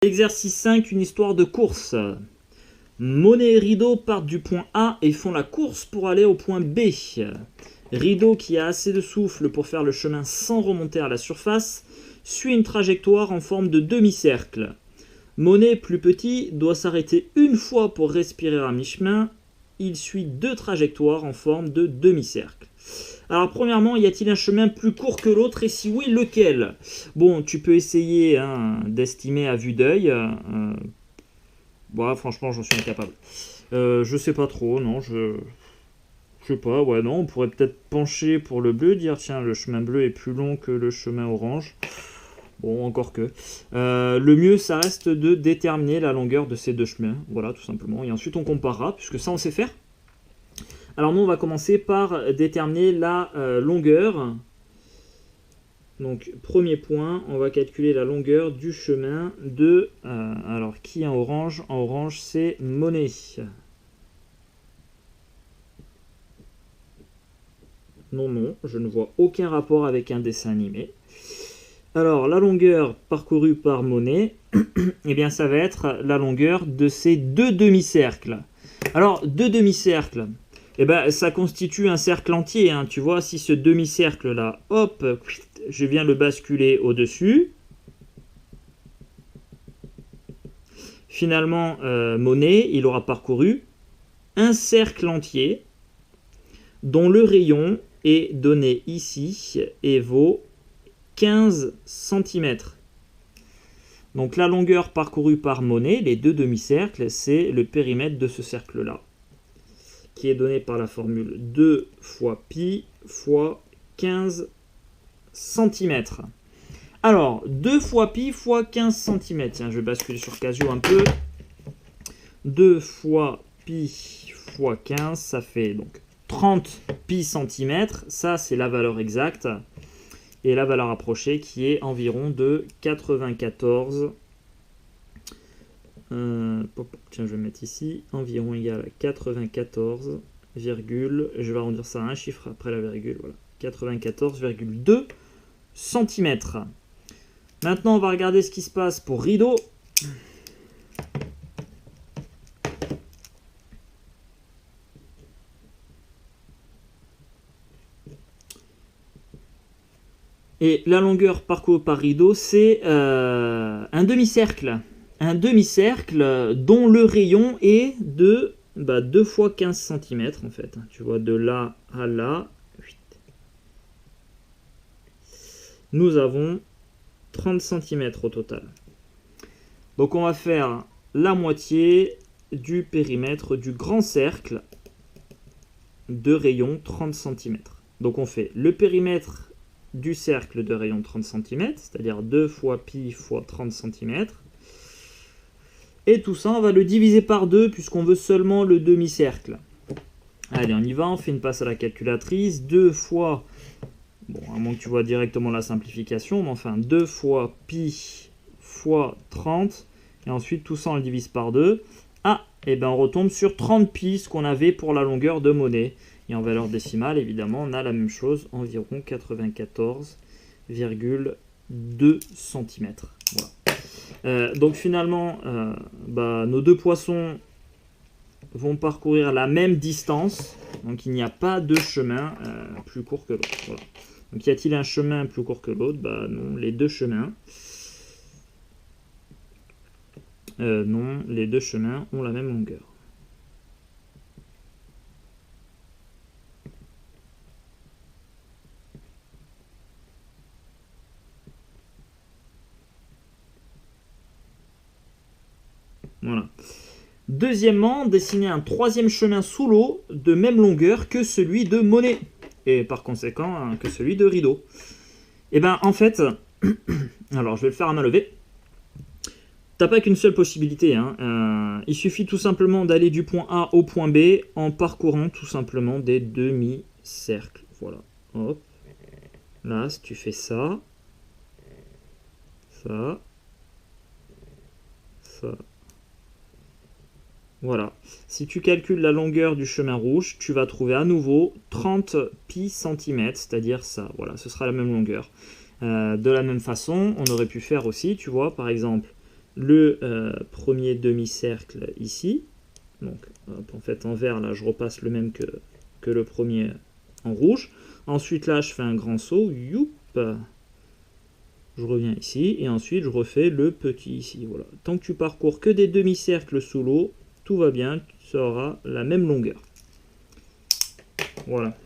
Exercice 5, une histoire de course. Monet et Rideau partent du point A et font la course pour aller au point B. Rideau, qui a assez de souffle pour faire le chemin sans remonter à la surface, suit une trajectoire en forme de demi-cercle. Monet, plus petit, doit s'arrêter une fois pour respirer à mi-chemin. Il suit 2 trajectoires en forme de demi-cercle. Alors premièrement, y a-t-il un chemin plus court que l'autre et si oui, lequel? Bon, tu peux essayer d'estimer à vue d'œil. Franchement, j'en suis incapable. Je sais pas trop, non, je sais pas, ouais, non, on pourrait peut-être pencher pour le bleu, dire tiens, le chemin bleu est plus long que le chemin orange. Bon, encore que. Le mieux, ça reste de déterminer la longueur de ces 2 chemins, voilà, tout simplement. Et ensuite, on comparera, puisque ça, on sait faire. Alors nous, on va commencer par déterminer la longueur. Donc, premier point, on va calculer la longueur du chemin de... alors, qui en orange? En orange, c'est Monet. Non, je ne vois aucun rapport avec un dessin animé. Alors, la longueur parcourue par Monet, eh bien, ça va être la longueur de ces 2 demi-cercles. Alors, 2 demi-cercles, eh ben, ça constitue un cercle entier. Hein. Tu vois, si ce demi-cercle-là, hop, je viens le basculer au-dessus. Finalement, Monet, il aura parcouru un cercle entier dont le rayon est donné ici et vaut 15 cm. Donc la longueur parcourue par Monet, les 2 demi-cercles, c'est le périmètre de ce cercle-là, qui est donné par la formule 2 fois pi fois 15 cm. Alors, 2 fois pi fois 15 cm. Tiens, je vais basculer sur Casio un peu. 2 fois pi fois 15, ça fait donc 30 pi cm. Ça, c'est la valeur exacte. Et la valeur approchée qui est environ de 94. Tiens, je vais mettre ici. Environ égal à 94, je vais arrondir ça à un chiffre après la virgule. Voilà, 94,2 cm. Maintenant, on va regarder ce qui se passe pour Rideau. Et la longueur parcourue par Rideau, c'est un demi-cercle. Un demi-cercle dont le rayon est de 2 fois 15 cm en fait. Tu vois, de là à là, nous avons 30 cm au total. Donc on va faire la moitié du périmètre du grand cercle de rayon 30 cm. Donc on fait le périmètre du cercle de rayon 30 cm, c'est-à-dire 2 fois pi fois 30 cm. Et tout ça, on va le diviser par 2 puisqu'on veut seulement le demi-cercle. Allez, on y va, on fait une passe à la calculatrice. 2 fois, bon, à moins que tu vois directement la simplification, mais enfin 2 fois pi fois 30. Et ensuite, tout ça, on le divise par 2. Ah, et bien on retombe sur 30 pi, ce qu'on avait pour la longueur de Monet. Et en valeur décimale, évidemment, on a la même chose, environ 94,2 cm. Voilà. Donc finalement, nos 2 poissons vont parcourir la même distance. Donc il n'y a pas de chemin plus court que l'autre. Voilà. Donc y a-t-il un chemin plus court que l'autre? Non, les 2 chemins. Non, les 2 chemins ont la même longueur. Voilà. Deuxièmement, dessiner un 3e chemin sous l'eau de même longueur que celui de Monet. Et par conséquent, que celui de Rideau. Et bien, en fait, alors je vais le faire à main levée. T'as pas qu'une seule possibilité. Hein. Il suffit tout simplement d'aller du point A au point B en parcourant tout simplement des demi-cercles. Voilà. Hop. Là, si tu fais ça, ça, ça. Voilà. Si tu calcules la longueur du chemin rouge, tu vas trouver à nouveau 30 pi cm, c'est-à-dire ça. Voilà, ce sera la même longueur. De la même façon, on aurait pu faire aussi, tu vois, par exemple, le premier demi-cercle ici. Donc, hop, en fait, en vert, là, je repasse le même que le premier en rouge. Ensuite, là, je fais un grand saut. Youp. Je reviens ici. Et ensuite, je refais le petit ici. Voilà. Tant que tu parcours que des demi-cercles sous l'eau, tout va bien. Tu auras la même longueur. Voilà.